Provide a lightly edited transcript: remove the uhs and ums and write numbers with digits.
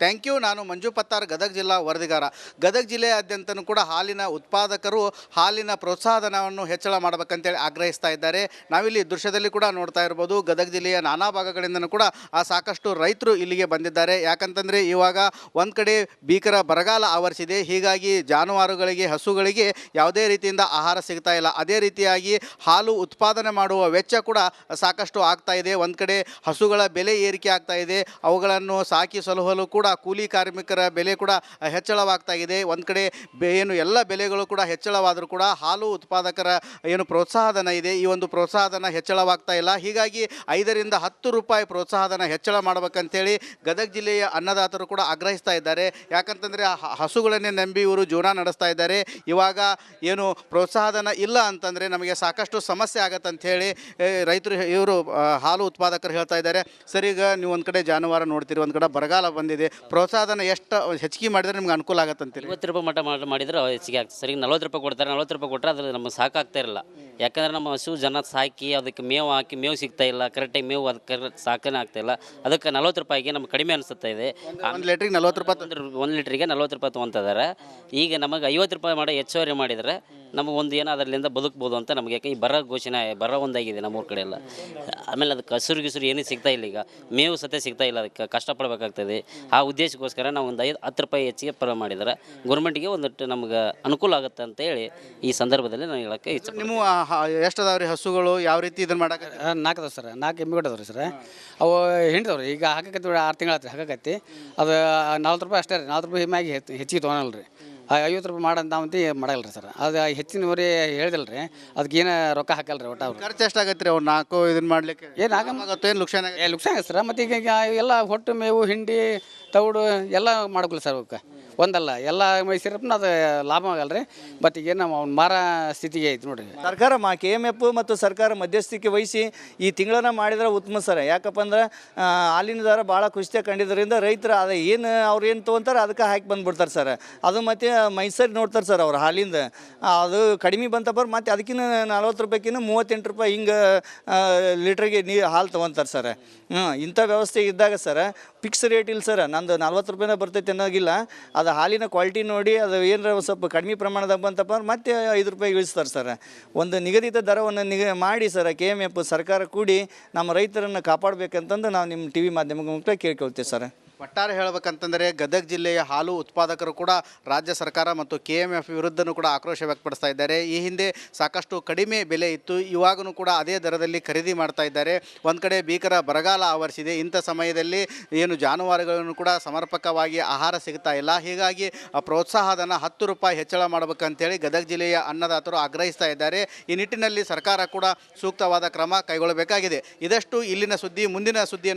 Thank you. ನಾನು ಮಂಜು ಪತ್ತಾರ್, ಗದಗ ಜಿಲ್ಲಾ ವರದಿಗಾರ. ಗದಗ ಜಿಲ್ಲೆಯಾದ್ಯಂತನೂ ಕೂಡ ಹಾಲಿನ ಉತ್ಪಾದಕರು ಹಾಲಿನ ಪ್ರೋತ್ಸಾಹಧನವನ್ನು ಹೆಚ್ಚಳ ಮಾಡಬೇಕಂತೇಳಿ ಆಗ್ರಹಿಸ್ತಾ ಇದ್ದಾರೆ. ನಾವಿಲ್ಲಿ ದೃಶ್ಯದಲ್ಲಿ ಕೂಡ ನೋಡ್ತಾ ಇರ್ಬೋದು, ಗದಗ ಜಿಲ್ಲೆಯ ನಾನಾ ಭಾಗಗಳಿಂದನೂ ಕೂಡ ಸಾಕಷ್ಟು ರೈತರು ಇಲ್ಲಿಗೆ ಬಂದಿದ್ದಾರೆ. ಯಾಕಂತಂದರೆ ಇವಾಗ ಒಂದು ಕಡೆ ಭೀಕರ ಬರಗಾಲ ಆವರಿಸಿದೆ. ಹೀಗಾಗಿ ಜಾನುವಾರುಗಳಿಗೆ, ಹಸುಗಳಿಗೆ ಯಾವುದೇ ರೀತಿಯಿಂದ ಆಹಾರ ಸಿಗ್ತಾ ಇಲ್ಲ. ಅದೇ ರೀತಿಯಾಗಿ ಹಾಲು ಉತ್ಪಾದನೆ ಮಾಡುವ ವೆಚ್ಚ ಕೂಡ ಸಾಕಷ್ಟು ಆಗ್ತಾ ಇದೆ. ಒಂದು ಕಡೆ ಹಸುಗಳ ಬೆಲೆ ಏರಿಕೆ ಆಗ್ತಾ ಇದೆ. ಅವುಗಳನ್ನು ಸಾಕಿ ಸಲುಹಲು ಕೂಡ ಕೂಲಿ ಕಾರ್ಮಿಕರ ಬೆಲೆ ಕೂಡ ಹೆಚ್ಚಳವಾಗ್ತಾ ಇದೆ. ಒಂದು ಕಡೆ ಏನು ಎಲ್ಲ ಬೆಲೆಗಳು ಕೂಡ ಹೆಚ್ಚಳವಾದರೂ ಕೂಡ ಹಾಲು ಉತ್ಪಾದಕರ ಏನು ಪ್ರೋತ್ಸಾಹಧನ ಇದೆ, ಈ ಒಂದು ಪ್ರೋತ್ಸಾಹಧನ ಹೆಚ್ಚಳವಾಗ್ತಾ ಇಲ್ಲ. ಹೀಗಾಗಿ 5 ರಿಂದ 10 ರೂಪಾಯಿ ಪ್ರೋತ್ಸಾಹಧನ ಹೆಚ್ಚಳ ಮಾಡಬೇಕಂತೇಳಿ ಗದಗ ಜಿಲ್ಲೆಯ ಅನ್ನದಾತರು ಕೂಡ ಆಗ್ರಹಿಸ್ತಾ ಇದ್ದಾರೆ. ಯಾಕಂತಂದರೆ ಹಸುಗಳನ್ನೇ ನಂಬಿ ಇವರು ಜೀವನ ನಡೆಸ್ತಾ ಇದ್ದಾರೆ. ಇವಾಗ ಏನು ಪ್ರೋತ್ಸಾಹಧನ ಇಲ್ಲ ಅಂತಂದರೆ ನಮಗೆ ಸಾಕಷ್ಟು ಸಮಸ್ಯೆ ಆಗತ್ತಂಥೇಳಿ ರೈತರು ಇವರು ಹಾಲು ಉತ್ಪಾದಕರು ಹೇಳ್ತಾ ಇದ್ದಾರೆ. ಸರ್, ಈಗ ನೀವು ಒಂದು ಕಡೆ ಜಾನುವಾರು ನೋಡ್ತೀರಿ, ಒಂದು ಕಡೆ ಬರಗಾಲ ಬಂದಿದೆ, ಪ್ರೋತ್ಸಾಹಧನ ಎಷ್ಟು ಹೆಚ್ಚಿಗೆ ಮಾಡಿದರೆ ನಿಮ್ಗೆ ಅನುಕೂಲ ಆಗತ್ತಂತೀರಿ? 50 ರೂಪಾಯಿ ಮಟ್ಟ ಮಾಡಿದ್ರೆ ಹೆಚ್ಚಿಗೆ ಆಗ್ತದೆ ಸರ್. ಈಗ 40 ರೂಪಾಯಿ ಕೊಡ್ತಾರೆ. 40 ರೂಪಾಯಿ ಕೊಟ್ಟರೆ ಅದ್ರ ನಮಗೆ ಸಾಕಾಗ್ತಾ ಇರಲ್ಲ. ಯಾಕಂದರೆ ನಮ್ಮ ಹಸು ಜನ ಸಾಕಿ ಅದಕ್ಕೆ ಮೇವು ಹಾಕಿ ಮೇವು ಸಿಗ್ತಾ ಇಲ್ಲ, ಕರೆಕ್ಟಾಗಿ ಮೇವು ಅದಕ್ಕೆ ಸಾಕನೇ ಆಗ್ತಾ ಇಲ್ಲ. ಅದಕ್ಕೆ 40 ರೂಪಾಯಿಗೆ ನಮ್ಗೆ ಕಡಿಮೆ ಅನಿಸುತ್ತಾ ಇದೆ. 1 ಲೀಟ್ರಿಗೆ 40 ರೂಪಾಯಿ, 1 ಲೀಟ್ರಿಗೆ 40 ರೂಪಾಯಿ ತೊಗೊತಿದ್ದಾರೆ. ಈಗ ನಮಗೆ 50 ರೂಪಾಯಿ ಮಾಡಿ ಹೆಚ್ಚುವರಿ ಮಾಡಿದರೆ ನಮಗೆ ಒಂದು ಏನೋ ಅದರಿಂದ ಬದುಕ್ಬೋದು ಅಂತ ನಮಗೆ. ಯಾಕೆ ಈ ಬರ ಒಂದಾಗಿದೆ ನಮ್ಮೂರ ಕಡೆ ಎಲ್ಲ. ಆಮೇಲೆ ಅದಕ್ಕೆ ಹಸುರು ಗಿಸುರು ಏನೂ ಸಿಗ್ತಾ ಇಲ್ಲ. ಈಗ ಮೇವು ಸತೆ ಸಿಗ್ತಾ ಇಲ್ಲ, ಅದಕ್ಕೆ ಕಷ್ಟಪಡಬೇಕಾಗ್ತದೆ. ಆ ಉದ್ದೇಶಕ್ಕೋಸ್ಕರ ನಾವು ಒಂದು 10 ರೂಪಾಯಿ ಹೆಚ್ಚಿಗೆ ಮಾಡಿದರೆ ಗೌರ್ಮೆಂಟಿಗೆ ಒಂದಷ್ಟು ನಮ್ಗೆ ಅನುಕೂಲ ಆಗುತ್ತೆ ಅಂತ ಹೇಳಿ ಈ ಸಂದರ್ಭದಲ್ಲಿ ನಾನು ಹೇಳೋಕ್ಕೆ ಇಷ್ಟ. ನಿಮ್ಮ ಎಷ್ಟು ಅದಾವ್ರಿ ಹಸುಗಳು? ಯಾವ ರೀತಿ ಇದನ್ನು ಮಾಡಕ್ಕೆ? 4 ಅದಾವೆ ಸರ್. 4 ಎಮ್ಮೆ ಅದಾವೆ ಸರ್. ಅವು ಹಿಂಡ್ದವ್ರಿ. ಈಗ ಹಾಕಕತ್ತಿ 6 ತಿಂಗಳು ಆತ್ರಿ ಹಾಕಕತ್ತಿ. ಅದು 40 ರೂಪಾಯಿ ಅಷ್ಟೇ ರೀ. 40 ರೂಪಾಯಿ ಮ್ಯಾಗೆ ಹೆಚ್ಚಿಗೆ ತೊಗೊಳಲ್ಲ ರೀ. 50 ರೂಪಾಯಿ ಮಾಡಂತ ನಾವಂತಿ ಮಾಡಲ್ಲ ರೀ ಸರ್. ಅದು ಹೆಚ್ಚಿನವರಿ ಹೇಳಿದಲ್ಲ ರೀ, ಅದಕ್ಕೆ ಏನು ರೊಕ್ಕ ಹಾಕಲ್ಲ ರೀ ಒಟ್ಟು. ಅವ್ರು ಖರ್ಚು ಎಷ್ಟಾಗತ್ತೆ ರೀ ಅವ್ರು 4 ಇದನ್ನು ಮಾಡಲಿಕ್ಕೆ? ಏನು ಆಗುತ್ತೆ, ಏನು ಲುಕ್ಷಾನ ಲುಕ್ಷಾನ ಸರ್. ಮತ್ತು ಈಗ ಎಲ್ಲ ಹೊಟ್ಟು ಮೇವು ಹಿಂಡಿ ತೌಡು ಎಲ್ಲ ಮಾಡ್ಕೊಲ್ಲ ಸರ್. ಅವಕ್ಕೆ ಒಂದಲ್ಲ ಎಲ್ಲ ಮೈಸೂರಪ್ಪನ ಅದು ಲಾಭ ಆಗಲ್ಲ ರೀ. ಬಟ್ ಈಗ ನಾವು ಅವ್ನು ಮಾರ ಸ್ಥಿತಿಗೆ ಐತಿ ನೋಡಿರಿ. ಸರ್ಕಾರ KMF ಮತ್ತು ಸರ್ಕಾರ ಮಧ್ಯಸ್ಥಿಕೆ ವಹಿಸಿ ಈ ತಿಂಗಳನ್ನ ಮಾಡಿದ್ರೆ ಉತ್ತಮ ಸರ್. ಯಾಕಪ್ಪ ಅಂದ್ರೆ ಹಾಲಿನ ದರ ಭಾಳ ಕುಸಿತ ಕಂಡಿದ್ದರಿಂದ ರೈತರು ಅದು ಏನು ಅವ್ರು ಏನು ತೊಗೊಂತಾರೆ ಅದಕ್ಕೆ ಹಾಕಿ ಬಂದುಬಿಡ್ತಾರೆ ಸರ್. ಅದು ಮತ್ತು ಮೈಸೂರು ನೋಡ್ತಾರೆ ಸರ್ ಅವ್ರು ಹಾಲಿಂದ. ಅದು ಕಡಿಮೆ ಬಂತಪ್ಪ ಮತ್ತು ಅದಕ್ಕಿಂತ 40 ರೂಪಾಯಿಕಿಂತ 38 ರೂಪಾಯಿ ಹಿಂಗೆ ಲೀಟ್ರಿಗೆ ಹಾಲು ತೊಗೊತಾರೆ ಸರ್. ಇಂಥ ವ್ಯವಸ್ಥೆ ಇದ್ದಾಗ ಸರ್ ಫಿಕ್ಸ್ ರೇಟ್ ಇಲ್ಲ ಸರ್. ನಂದು 40 ರೂಪಾಯಿನ ಬರ್ತೈತೆ ಅನ್ನೋಗಿಲ್ಲ. ಅದು ಹಾಲಿನ ಕ್ವಾಲಿಟಿ ನೋಡಿ ಅದು ಏನಾರ ಸ್ವಲ್ಪ ಕಡಿಮೆ ಪ್ರಮಾಣದಾಗ ಬಂತಪ್ಪ ಮತ್ತೆ 5 ರೂಪಾಯಿ ಇಳಿಸ್ತಾರೆ ಸರ್. ಒಂದು ನಿಗದಿತ ದರವನ್ನು ಮಾಡಿ ಸರ್ KMF ಸರ್ಕಾರ ಕೂಡಿ ನಮ್ಮ ರೈತರನ್ನು ಕಾಪಾಡಬೇಕಂತಂದು ನಾವು ನಿಮ್ಮ TV ಮಾಧ್ಯಮದ ಮೂಲಕ ಕೇಳ್ಕೊಳ್ತೀವಿ ಸರ್. ಒಟ್ಟಾರೆ ಹೇಳಬೇಕಂತಂದರೆ ಗದಗ ಜಿಲ್ಲೆಯ ಹಾಲು ಉತ್ಪಾದಕರು ಕೂಡ ರಾಜ್ಯ ಸರ್ಕಾರ ಮತ್ತು KMF ವಿರುದ್ಧನೂ ಕೂಡ ಆಕ್ರೋಶ ವ್ಯಕ್ತಪಡಿಸ್ತಾ ಇದ್ದಾರೆ. ಈ ಹಿಂದೆ ಸಾಕಷ್ಟು ಕಡಿಮೆ ಬೆಲೆ ಇತ್ತು, ಇವಾಗೂ ಕೂಡ ಅದೇ ದರದಲ್ಲಿ ಖರೀದಿ ಮಾಡ್ತಾ ಇದ್ದಾರೆ. ಒಂದು ಕಡೆ ಭೀಕರ ಬರಗಾಲ ಆವರಿಸಿದೆ. ಇಂಥ ಸಮಯದಲ್ಲಿ ಏನು ಜಾನುವಾರುಗಳನ್ನು ಕೂಡ ಸಮರ್ಪಕವಾಗಿ ಆಹಾರ ಸಿಗ್ತಾ ಇಲ್ಲ. ಹೀಗಾಗಿ ಪ್ರೋತ್ಸಾಹಧನ 10 ರೂಪಾಯಿ ಹೆಚ್ಚಳ ಮಾಡಬೇಕಂತೇಳಿ ಗದಗ ಜಿಲ್ಲೆಯ ಅನ್ನದಾತರು ಆಗ್ರಹಿಸ್ತಾ ಇದ್ದಾರೆ. ಈ ನಿಟ್ಟಿನಲ್ಲಿ ಸರ್ಕಾರ ಕೂಡ ಸೂಕ್ತವಾದ ಕ್ರಮ ಕೈಗೊಳ್ಳಬೇಕಾಗಿದೆ. ಇದಷ್ಟು ಇಲ್ಲಿನ ಸುದ್ದಿ. ಮುಂದಿನ ಸುದ್ದಿಯನ್ನು